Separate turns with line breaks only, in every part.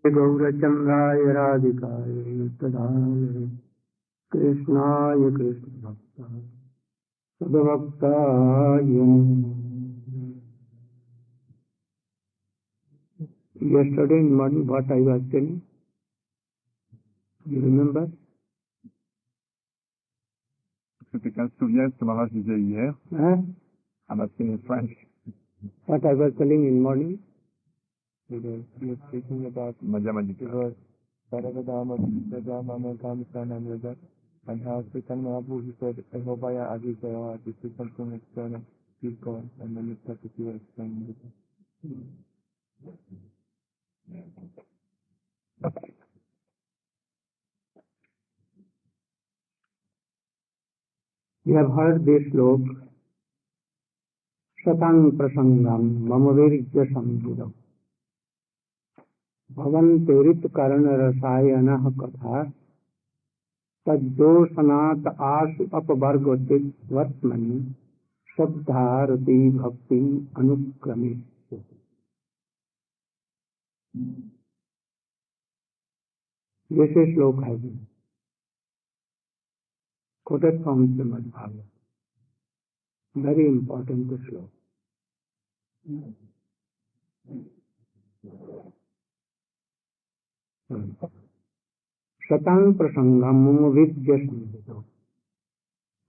गौरचंद्राय राधिकाय तदालये कृष्णाय Krishna भक्ताय सद्भक्ताय Yesterday in morning, what I was telling, you remember?
C'était 15 souvenirs, ce Maharaj disait hier. I'm asking in French.
What I was telling in morning?
Because he was speaking about Madhyamadika. And how Sritan Mahaprabhu, he said, I hope I agree to this is something external. Please go on. And then you start to see what explaining it.
You have heard this slok. Satang prasangam mamavirja sambuddha. Bhavanterit karana rasayanah katha taddosanat asu apavargotit vatmani sabdharati bhakti anukrame. This is slok has been quoted from Srimad Bhagavatam. Very important slok. Satang prasangam vidya samvito.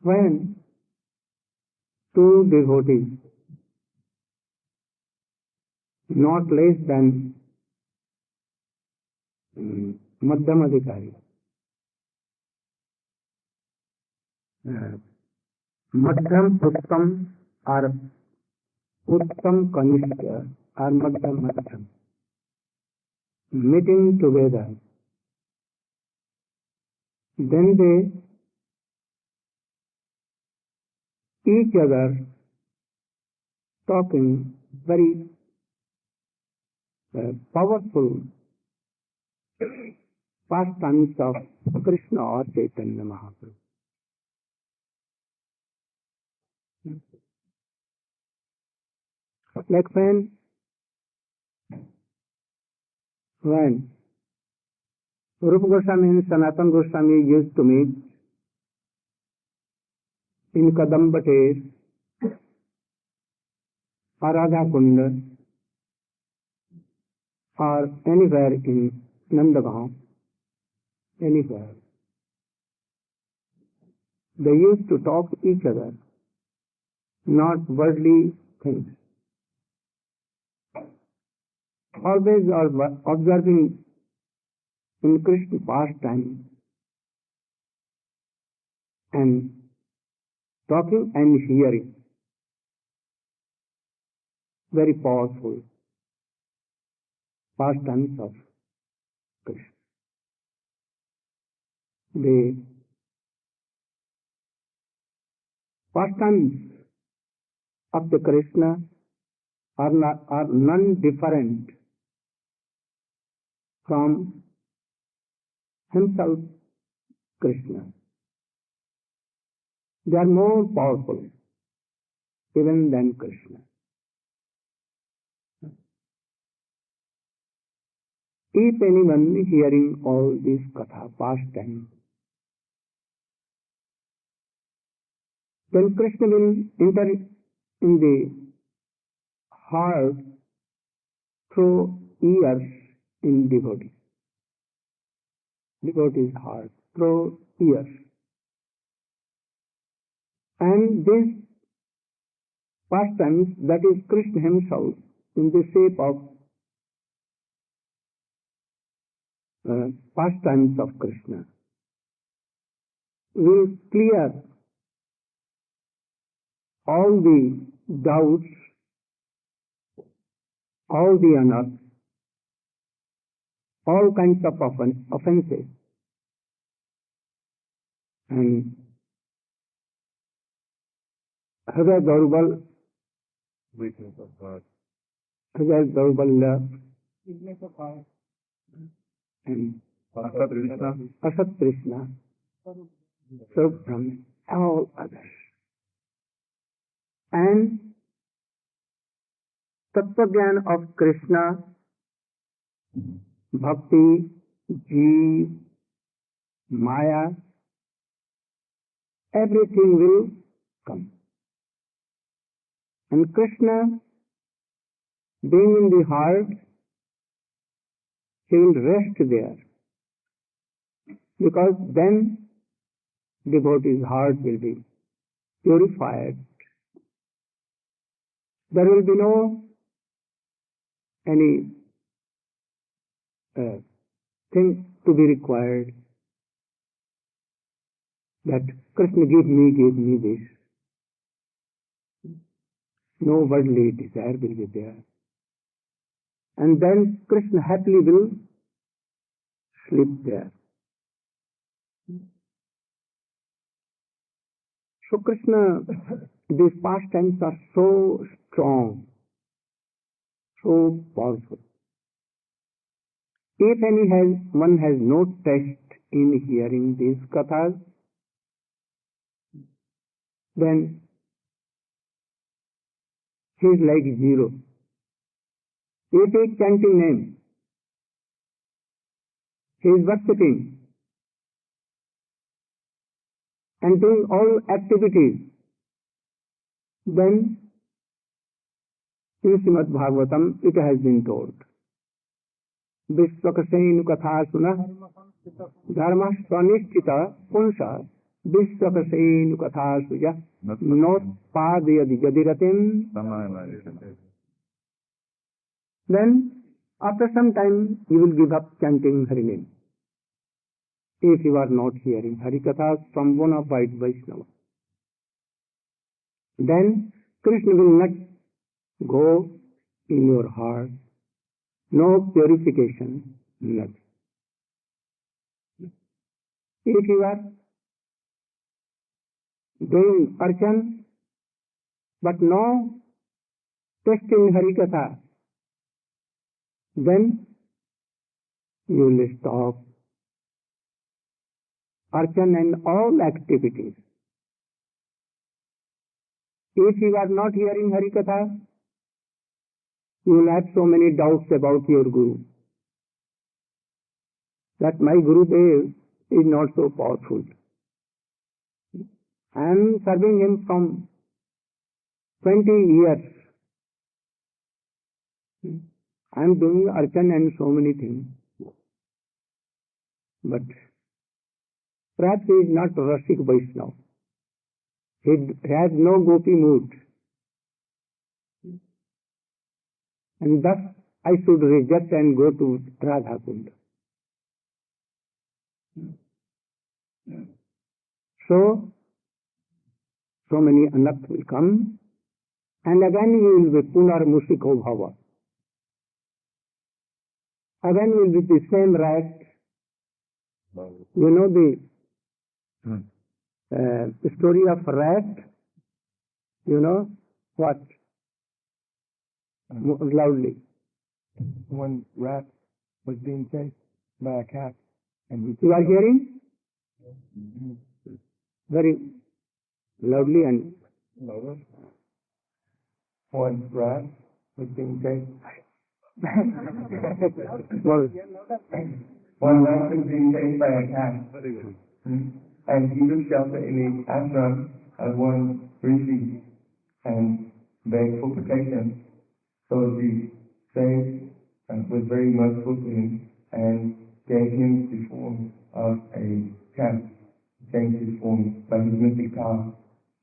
When two devotees, not less than Madhyamadikari, Madhyam Uttam or Uttam Kanishya or Madhyam meeting together, then they each other talking very powerful pastimes of Krishna or Chaitanya Mahaprabhu. Like when Rupa Goswami and Sanatana Goswami used to meet in Kadambater or Radha Kunda or anywhere in Nandagaon, anywhere. They used to talk to each other, not worldly things. Always observing in Krishna pastime and talking and hearing. Very powerful pastimes of Krishna. The pastimes of the Krishna are none different from himself, Krishna. They are more powerful even than Krishna. If anyone hearing all these katha, pastime, then Krishna will enter in the heart through ears in devotee. Devotee's heart through ears. And this pastimes, that is Krishna himself in the shape of pastimes of Krishna, will clear all the doubts, all the unearths, all kinds of offenses, and Hृदय Gaurubal,
Weakness of heart.
Hृदय Gaurubal, weakness of heart, and Asat Krishna, Sarup Brahman, all others. And Tattva Gyan of Krishna bhakti, jeev, maya, everything will come. And Krishna, being in the heart, he will rest there. Because then devotee's heart will be purified. There will be no any thing to be required that Krishna give me this. No worldly desire will be there. And then Krishna happily will sleep there. So Krishna, these pastimes are so strong, so powerful. If one has no taste in hearing these kathas, then he is like zero. If he is chanting name, he is worshipping and doing all activities, then in Srimad Bhagavatam it has been told, Vishwakasenu katha suna dharma swanisthita punsa Vishwakasenu katha suya not padayadi yadiratim. Then after some time you will give up chanting Hari name if you are not hearing Harikathas from bona fide Vaishnava. Then Krishna will not go in your heart, no purification, nothing. If you are doing archan but no taste in Harikatha, then you will stop archan and all activities. If you are not hearing Harikatha, you will have so many doubts about your Guru. That my Gurudev is not so powerful. I am serving him from 20 years. I am doing archan and so many things. But perhaps he is not Rasik Vaishnava. He has no gopi mood. And thus I should reject and go to Radha Kunda. So many anarthas will come, and again you will be punar musiko bhava. Again will be the same rat. You know the story of rat? You know what? Loudly.
One rat was being chased by a cat, and
you are hearing? Very loudly and
louder. One rat was being chased.
well,
One rat was being chased by a cat. And he took shelter in the ashram of one rishi and begged for protection. So the sage was very merciful to him and gave him the form of a cat, changed his form by his mystic power.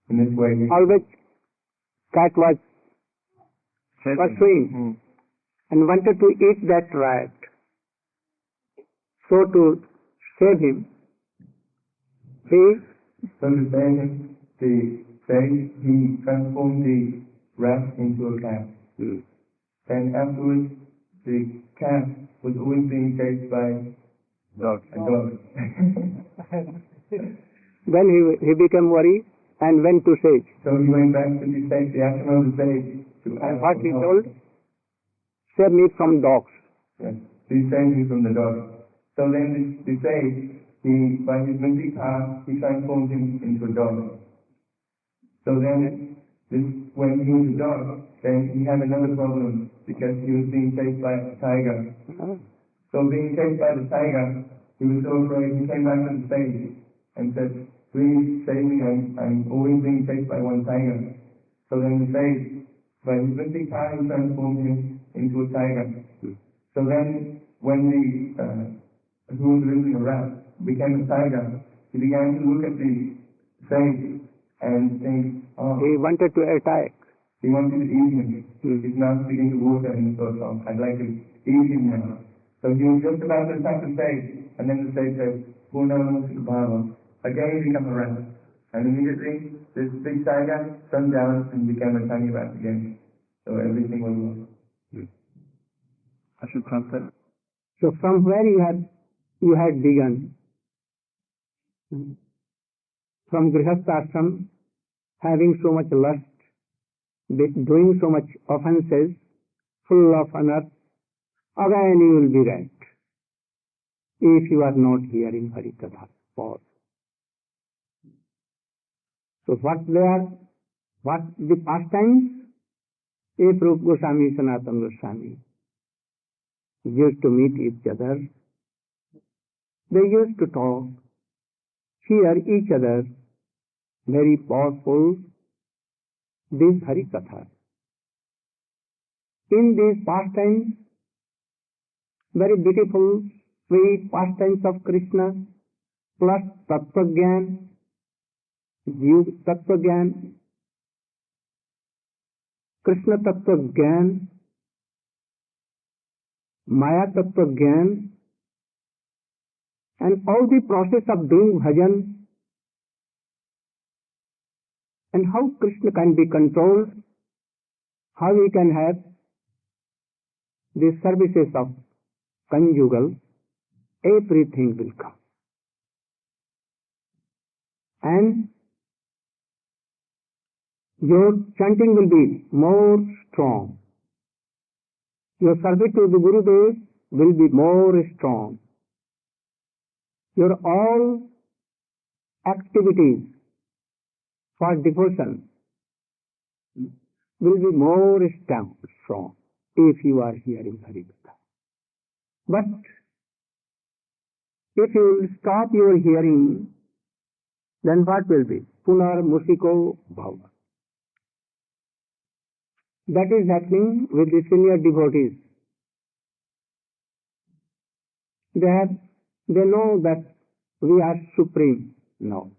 In this way,
always cat was pursuing and wanted to eat that rat. So to save him,
to save him, he transformed the rat into a cat. And afterwards, the cat was always being chased by a dog.
Then he became worried and went to sage.
So he went back to the sage, the ashram of the sage, to ask
what he
help.
told? Save me from dogs.
Yes, he saved me from the dog. So then the sage, by his mystic power, he transformed him into a dog. So then, when he was a dog, then he had another problem because he was being chased by a tiger. So being chased by the tiger, he was so afraid, he came back to the stage and said, please save me, I'm always being chased by one tiger. So then the sage, by his mystic power, he transformed him into a tiger. So then, when who was losing a rat became a tiger, he began to look at the sage and think, oh,
He wanted to attack.
he wanted to eat him. He's now speaking to water and he thought, oh, I'd like to eat him now. So he was just about to attack the sage, and then the sage said, Bhava, again become a rat. And immediately, this big tiger turned down and became a tiny rat again. So everything was lost. I should translate.
So from where you had begun, from Grihastha ashram, having so much lust, doing so much offences, full of unearth, again you will be rat. If you are not hearing Harikatha. Pause. So what the pastimes? If Rupa Goswami, Sanatana Goswami used to meet each other, they used to talk, hear each other, very powerful, this Harikatha. In these pastimes, very beautiful, sweet pastimes of Krishna, plus Tattva Gyan, Tattva Gyan, Krishna Tattva Gyan, Maya Tattva Gyan, and all the process of doing bhajan, and how Krishna can be controlled, how we can have the services of conjugal, everything will come. And your chanting will be more strong. Your service to the Gurudev will be more strong. Your all activities for devotion will be more strong if you are hearing Harikatha. But if you will stop your hearing, then what will be? Punar Musiko Bhava. That is happening with the senior devotees. They know that we are supreme now.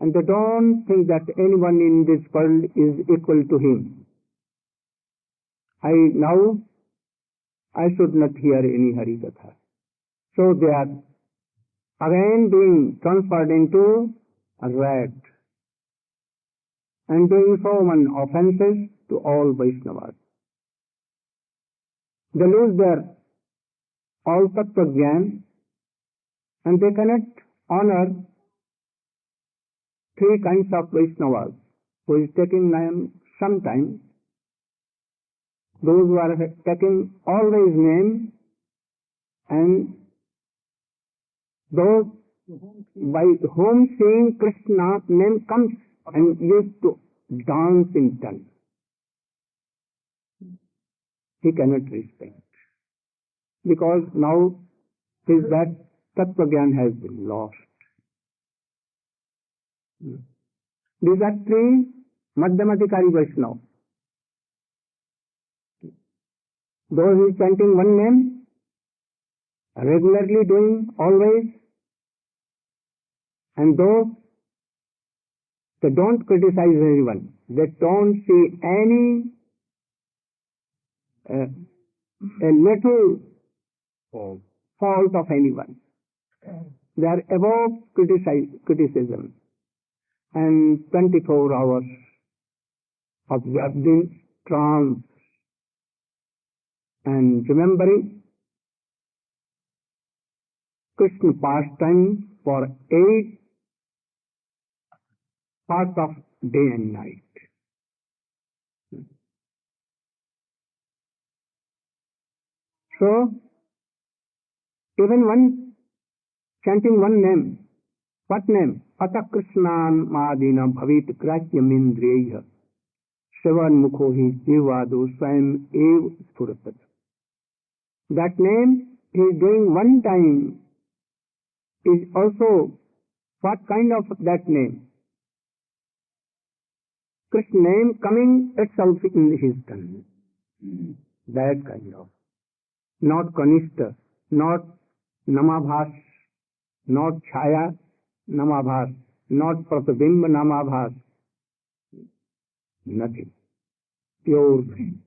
And they don't think that anyone in this world is equal to him. I should not hear any Harikatha. So they are again being transferred into a rat and doing so many offences to all Vaishnavas. They lose their all Tattva Gyan and they cannot honor three kinds of Vaishnavas who is taking name sometime, those who are taking always name, and those by whom seeing Krishna name comes and used to dance in tongue. He cannot respect. Because now that Tattva Gyan has been lost. These are three Madhyamadikari Vaishnava. Those who is chanting one name, regularly doing always, and those they don't criticize anyone. They don't see any a little fault of anyone. They are above criticism. And 24 hours absorbed in trance and remembering Krishna pastime for 8 parts of day and night. So, even one chanting one name, what name? Ata Krishnan Madina Bhavit Grahyam Indriya Shavan Mukhohi Jivadu Swayam Ev Spuratat. That name he is doing one time is also what kind of that name? Krishna name coming itself in his tongue. That kind of. Not Kanishta, not Namabhas, not Chaya Namabhas, not Pratabimba Namabhas. Nothing. Pure thing.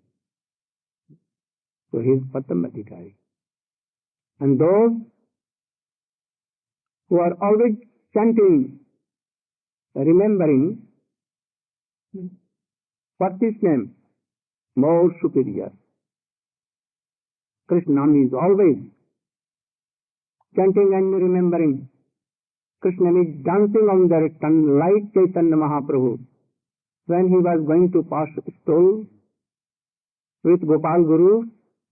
So he is Patam Adhikari. And those who are always chanting, remembering, what is name? More superior. Krishna is always chanting and remembering. Krishna is dancing on their tongue like Chaitanya Mahaprabhu. When he was going to pass stool with Gopal Guru,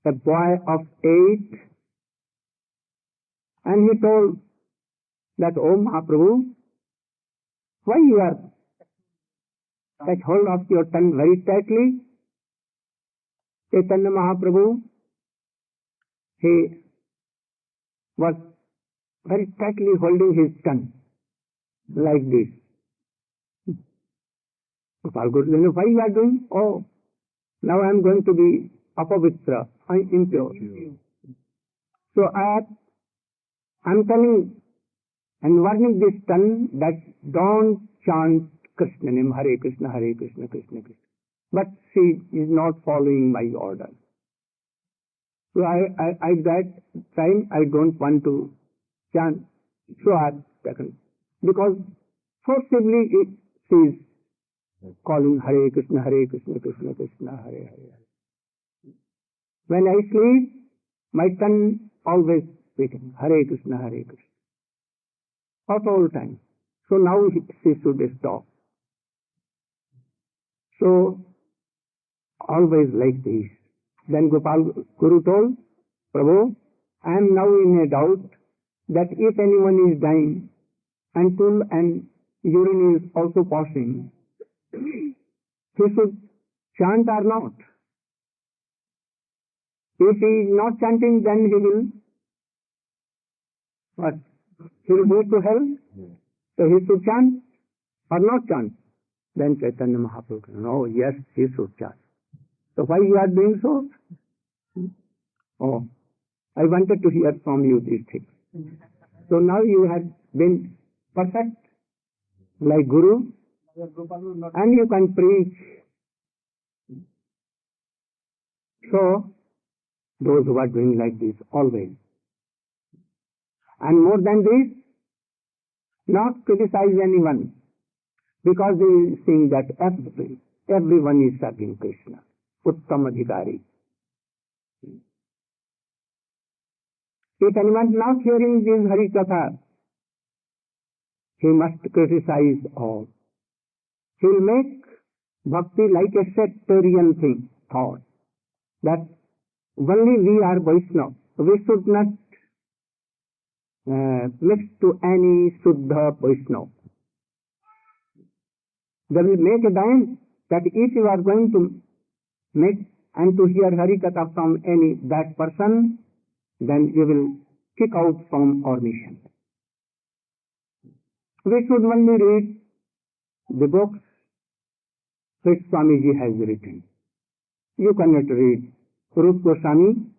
a boy of 8, and he told that, "Oh Mahaprabhu, why you are take hold of your tongue very tightly?" Chaitanya Mahaprabhu, he was very tightly holding his tongue like this. Gopal Guru, why you are doing? Oh, now I am going to be apavitra, impure. So I am telling and warning this tongue that don't chant Krishna name, Hare Krishna, Krishna Krishna. But she is not following my order. So I that time I don't want to chant. So I have taken. Because forcibly she is calling Hare Krishna, Krishna Krishna, Hare Hare. When I sleep, my tongue always speaking Hare Krishna, Krishna. At all times. So now she should stop. So always like this. Then Gopal Guru told, "Prabhu, I am now in a doubt that if anyone is dying and stool and urine is also passing, he should chant or not. If he is not chanting, then he will what? He will go to hell. So he should chant or not chant." Then Chaitanya Mahaprabhu, "No, yes, he should chant." So why you are doing so? Oh, I wanted to hear from you these things. So now you have been perfect like Guru and you can preach. So those who are doing like this always. And more than this, not criticize anyone because they think that everyone is serving Krishna. Uttam Adhikari. If anyone is not hearing this Harikatha, he must criticize all. He will make bhakti like a sectarian thought, that only we are Vaishnava. We should not mix to any Suddha Vaishnava. They will make a band that if you are going to make and to hear Harikatha from any that person, then you will kick out from our mission. We should only read the books which Swamiji has written. You cannot read Rup Goswami,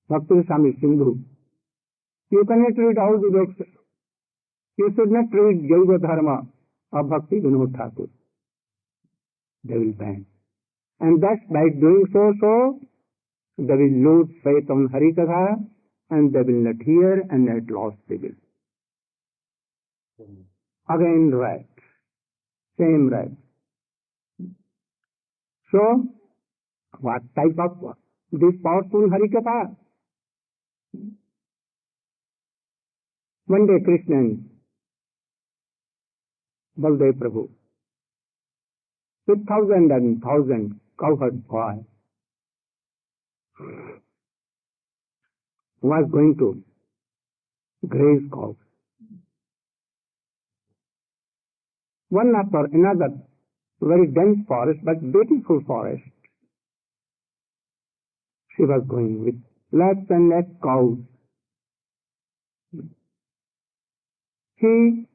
Bhakti Goswami Sindhu. You cannot read all the books. You should not read Yoga Dharma of Bhakti Vinod Thakur. They will ban. And thus by doing so, they will lose faith on Harikatha and they will not hear and at last they will. Again right. Same right. So, what type of this powerful Harikatha? One day Krishna and Baldev Prabhu with thousand and thousand cowherd boys was going to graze cows. One after another, very dense forest but beautiful forest. She was going with lakhs and lakhs cows. He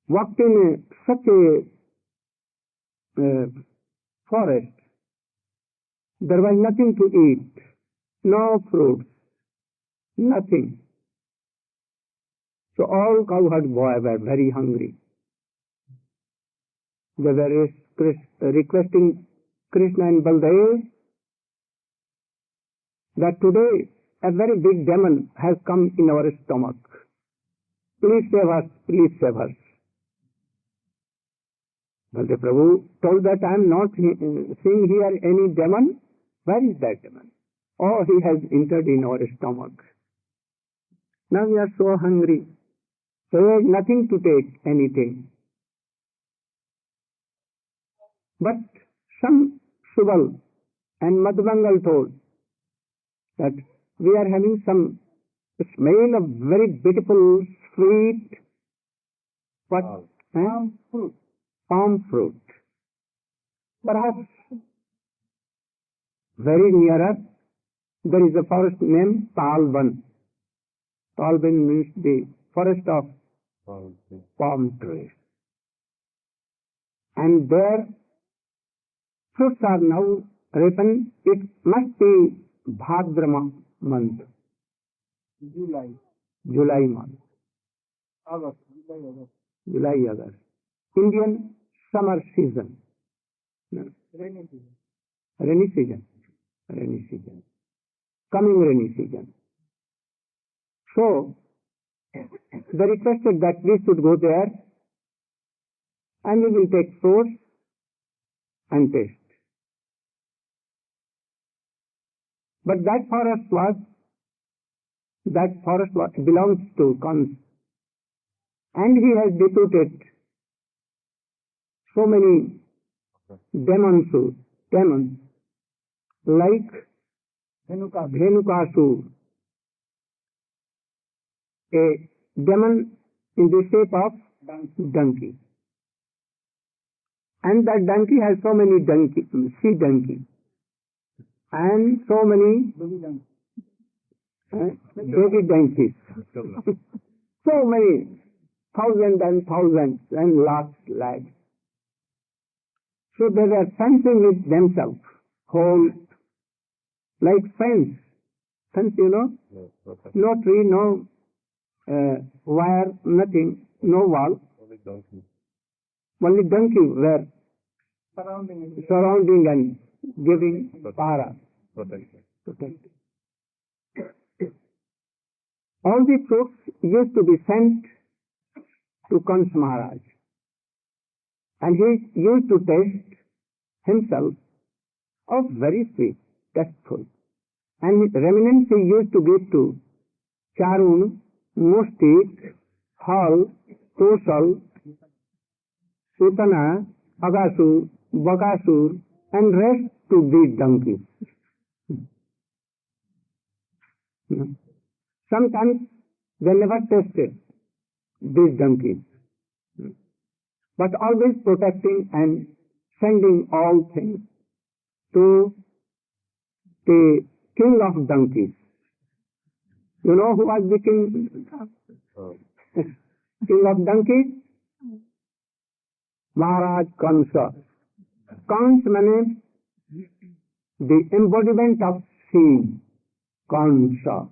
walked in such a forest. There was nothing to eat, no fruits, nothing. So all cowherd boys were very hungry. They were requesting Krishna and Baldev that today a very big demon has come in our stomach. Please save us, please save us. Baldev Prabhu told that I am not seeing here any demon. Where is that demon? Oh, he has entered in our stomach. Now we are so hungry. So we have nothing to take, anything. But some Subal and Madhubangal told that we are having some smell of very beautiful, sweet, what? Palm fruit. Palm fruit. Perhaps very near us, there is a forest named Talban. Talban means the forest of palm trees. And there fruits are now ripen. It must be Bhadra month. July month. July, August. Indian summer season. No. Rainy season. Coming rainy season. So, they requested that we should go there and we will take fruits and taste. But that forest belongs to Kans. And he has deputed so many demons like Dhenukasur, a demon in the shape of donkey. And that donkey has so many sea donkey, and so many baby donkeys. So many, thousands and thousands and lakhs. So they were fencing with themselves, whole, like fence, you know, no tree, no wire, nothing, no wall. Only donkey were surrounding and giving para. Protection. All the fruits used to be sent to Kans Maharaj. And he used to taste himself of very sweet, tasteful. And remnants he used to give to Charun, Mustik, Hal, Tosal, Sutana, Agasur, Bakasur, and rest to these donkeys. Sometimes they never tasted these donkeys, but always protecting and sending all things to the king of donkeys. You know who was the king? King of donkeys? Maharaj Kansa. Kans means the embodiment of sin. Kansa.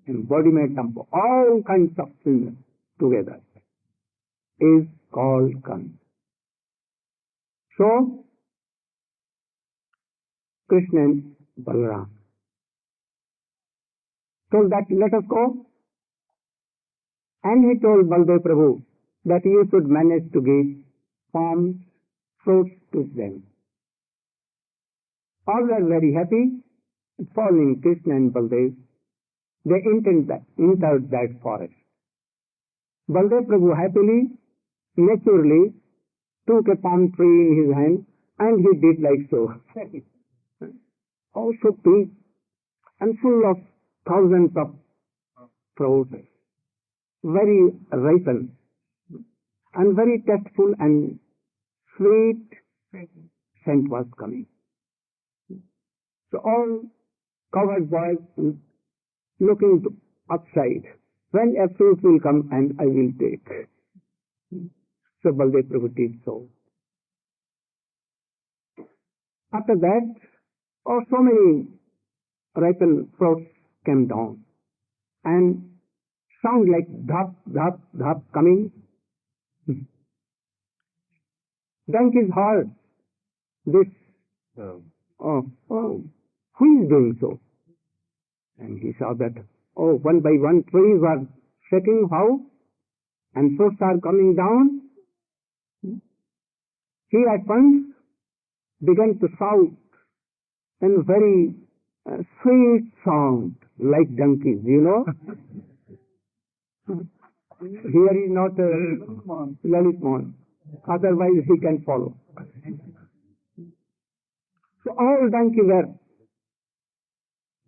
Embodiment of all kinds of sin together is called Kans. So, Krishna and Balaram told that let us go. And he told Baldev Prabhu that you should manage to give palm fruits to them. All were very happy, following Krishna and Baldev. They entered that forest. Baldev Prabhu happily, naturally, took a palm tree in his hand and he did like so. Also big and full of thousands of fruits, very ripened and very tasteful and sweet scent was coming. So all cowherd boys looking outside. When a fruit will come and I will take. So Baldev Prabhu did so. After that, so many ripened fruits came down and sound like dhap, dhap, dhap coming. Donkeys heard this. Who is doing so? And he saw that, one by one trees are shaking how? And fruits are coming down. He at once began to shout in very sweet sound, like donkeys, you know. Here is not Lalit Mohan. Otherwise he can follow. So all donkeys were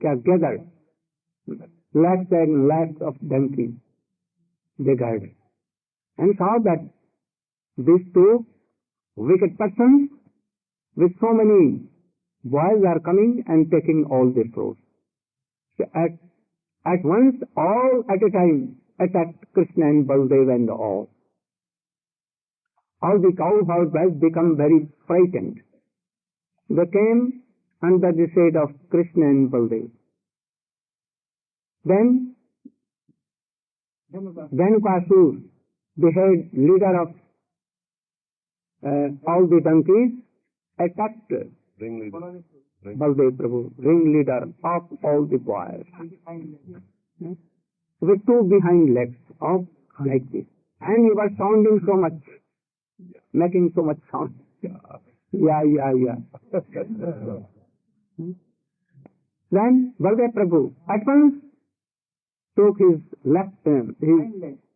gathered. Lakhs and lakhs of donkeys they gathered. And saw that these two wicked persons with so many boys are coming and taking all the fruits. So at once, all at a time, attacked Krishna and Baldev and all. All the cowherd boys become very frightened. They came under the shade of Krishna and Baldev. Then Venukasur, the head leader of all the donkeys, attacked Baldev Prabhu, ringleader of all the boys, with two behind legs, like this. And he was sounding so much, making so much sound. Yeah. Then Baldev Prabhu at once took his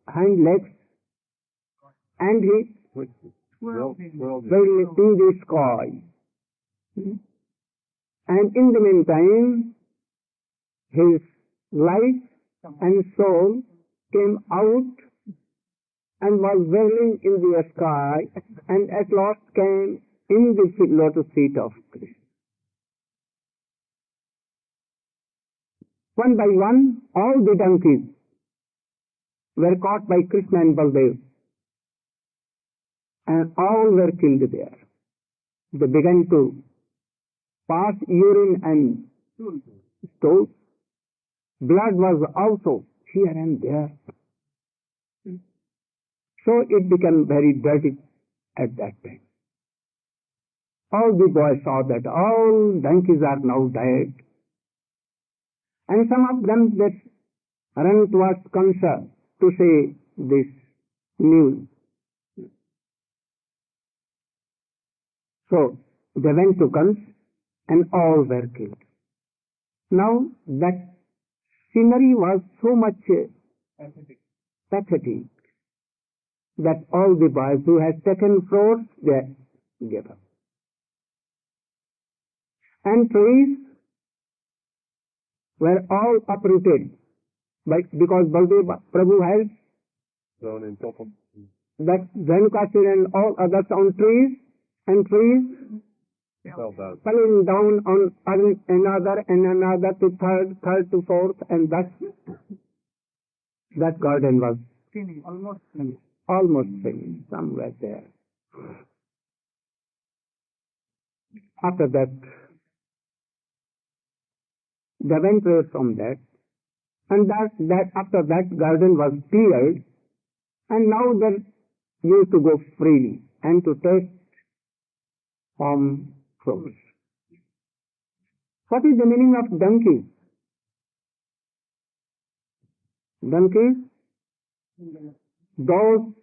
hind legs and he fell in the sky. And in the meantime, his life and soul came out and was whirling in the sky and at last came in the lotus feet of Krishna. One by one, all the donkeys were caught by Krishna and Baldev and all were killed there. They began to pass urine and stool. Blood was also here and there. So it became very dirty at that time. All the boys saw that all donkeys are now dead. And some of them that ran towards Kamsa to say this news. So they went to Kams and all were killed. Now that scenery was so much pathetic that all the boys who had taken fruits, they gave up. And trees were all uprooted because Baldev Prabhu has
Grown in top of
that Venukasur and all others on trees, and trees falling down on another and another to third to fourth, and thus that garden was almost finished, somewhere there. After that, they went away from that, and that after that garden was cleared, and now they used to go freely and to taste from fruits. What is the meaning of donkeys? Donkeys, those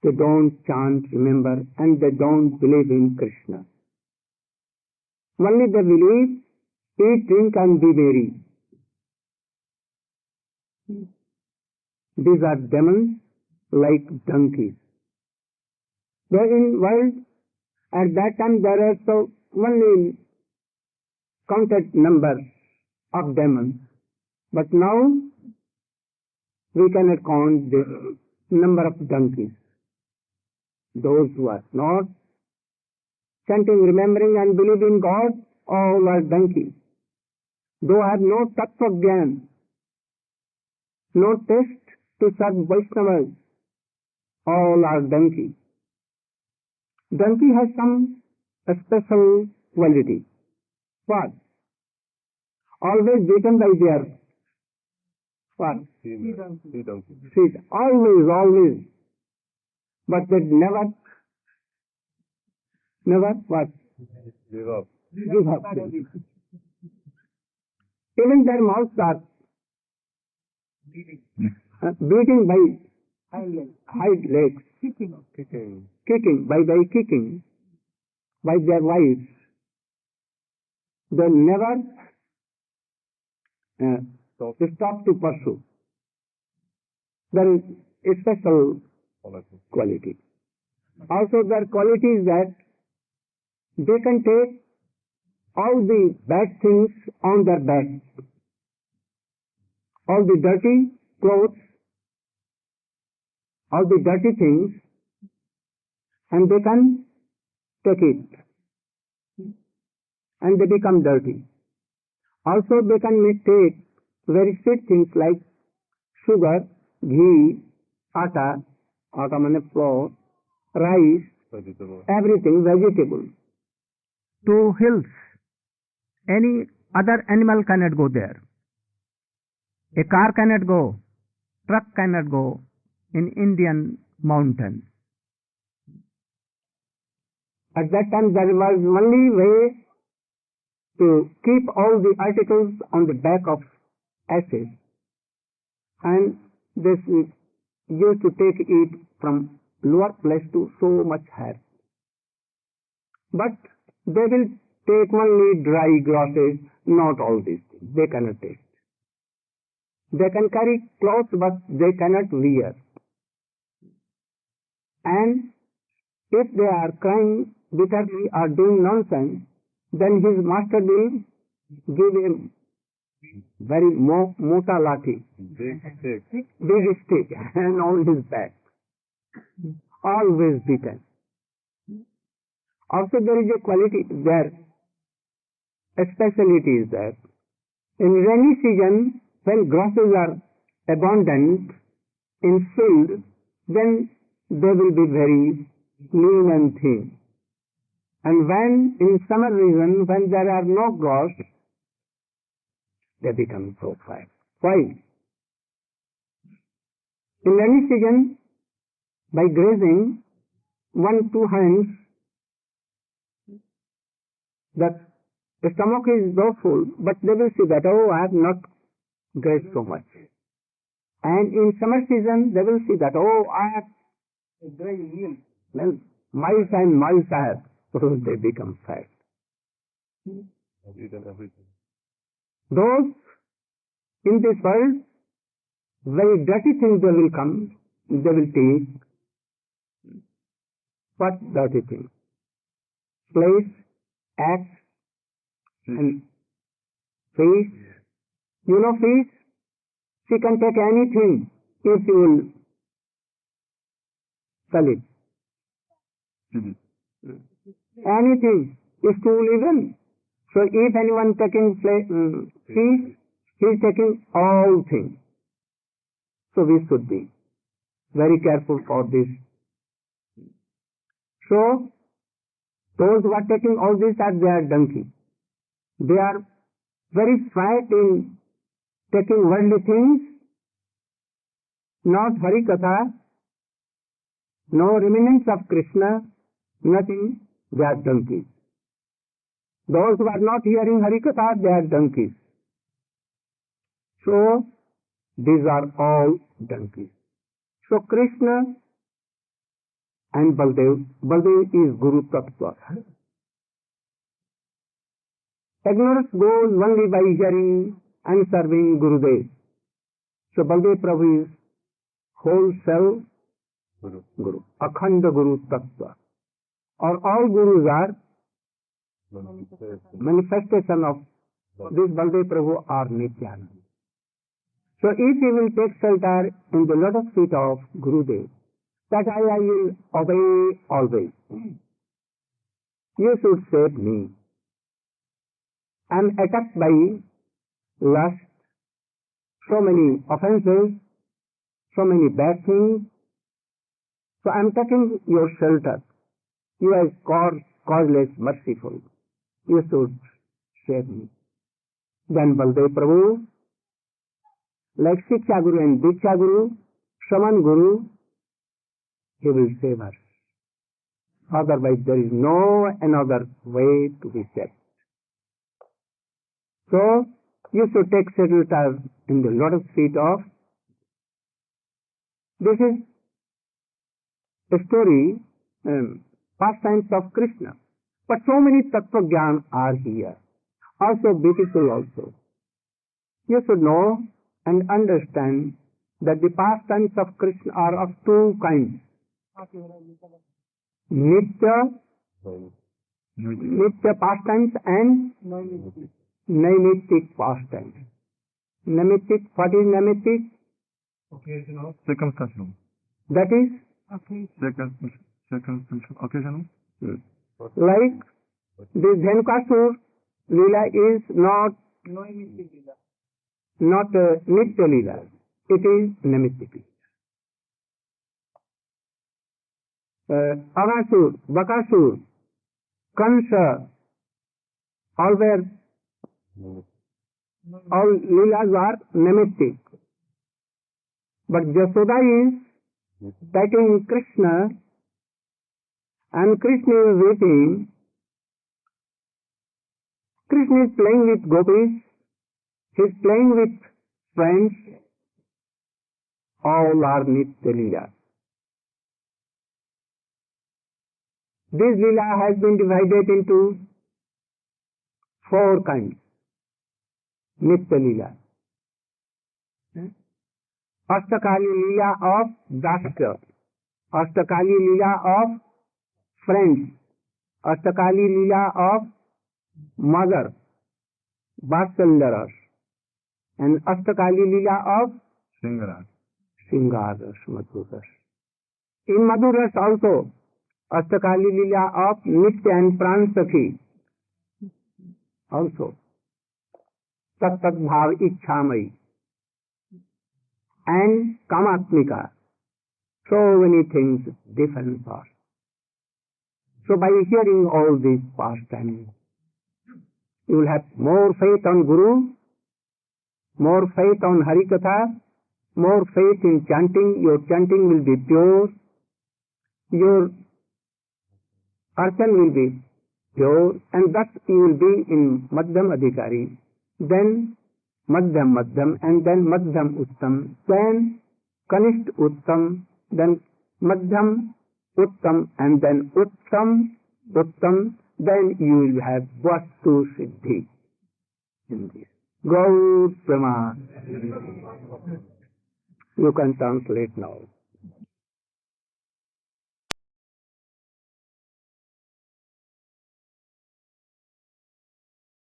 they don't chant, remember, and they don't believe in Krishna. Only they believe, eat, drink, and be merry. These are demons like donkeys. There in world, at that time there are so only counted numbers of demons, but now we cannot count the number of donkeys. Those who are not chanting, remembering and believing God, all are donkeys. Though have no tattva gyan, no taste to serve Vaishnavas, all are donkey. Donkey has some special quality. What? Always beaten by their what? Seat. Always. But they never what? Give up. Even their mouths are beating by hind legs, kicking by kicking by their wives. They never stop to pursue. There is a special quality. Also, their quality is that they can take all the bad things on their back, all the dirty clothes, all the dirty things, and they can take it, and they become dirty. Also, they can take very sweet things like sugar, ghee, atta means flour, rice, everything, vegetable. To hills, any other animal cannot go there. A car cannot go, truck cannot go in Indian mountains. At that time there was only way to keep all the articles on the back of asses, and this used to take it from lower place to so much higher. But they will take only dry grasses, not all these things. They cannot take. They can carry clothes, but they cannot wear. And if they are crying bitterly or doing nonsense, then his master will give him very mota lathi, big stick, and on his back, always beaten. Also, there is a quality there, a speciality is that in rainy season, when grasses are abundant in field, then they will be very lean and thin. And when in summer season, when there are no grass, they become so fat. Why? In rainy season, by grazing 1-2 hands, that the stomach is so full, but they will see that, oh, I have not grazed so much. And in summer season, they will see that, oh, I have grazed milk. Well, mice and mice I have. So they become fat. Those in this world, very dirty things they will come, they will take. What dirty things? Place, axe, and fish. You know fish? She can take anything if you will sell it. Anything. Stool even. So if anyone taking fish, he is taking all things. So we should be very careful for this. So those who are taking all this are their donkey. They are very fat in taking worldly things, not Harikatha, no remnants of Krishna, nothing, they are donkeys. Those who are not hearing Harikatha, they are donkeys. So, these are all donkeys. So, Krishna and Baldev is Guru Tattva. Ignorance goes only by hearing and serving Gurudev. So, Baldev Prabhu is whole self Guru, Akhanda Guru Tattva. Or all Gurus are manifestation of this Baldev Prabhu or Nityananda. So if he will take shelter in the lotus feet of Gurudev, that I will obey always. You should save me. I am attacked by lust, so many offenses, so many bad things. So I am taking your shelter. You are causeless, merciful. You should save me. Then Baldev Prabhu, like Shiksha Guru and Diksha Guru, Shaman Guru, he will save us. Otherwise there is no another way to be saved. So you should take shelter in the lotus feet of. This is a story, pastimes of Krishna. But so many tattva gyan are here. Also beautiful also. You should know and understand that the pastimes of Krishna are of two kinds. Nitya pastimes and naimittic pastimes. Naimittic, what is naimittic?
Occasional. Circumstantial.
That is?
Circumstantial. Occasional.
Like the Dhenukasur Leela is not Nitya Leela. It is Naimittic. Agasur, Bakasur, Kansa, all Leelas are Naimittic. But Jasoda is taking Krishna and Krishna is waiting. Krishna is playing with gopis, he is playing with friends, all are Nitya Leela. This Leela has been divided into four kinds. Nitya Leela. Ashtakali Leela of Dasya, Ashtakali Leela of friends, Ashtakali Leela of mother, Vatsalyaras, and Ashtakali Leela of Sringaras, Madhuras. In Madhuras also, Ashtakali Leela of Nitya and Pransakhi also. Tat Tat Bhav Ichhamai and Kamatmika. So many things, different parts. So by hearing all these pastimes, you will have more faith on Guru, more faith on Harikatha, more faith in chanting. Your chanting will be pure. Your archan will be pure, and thus you will be in Madhyam Adhikari. Then Madhyam Madhyam, and then Madhyam Uttam, then Kanisht Uttam, then Madhyam Uttam, and then Uttam, then you will have Vastu Siddhi in this. Gaur Prema. You can translate now.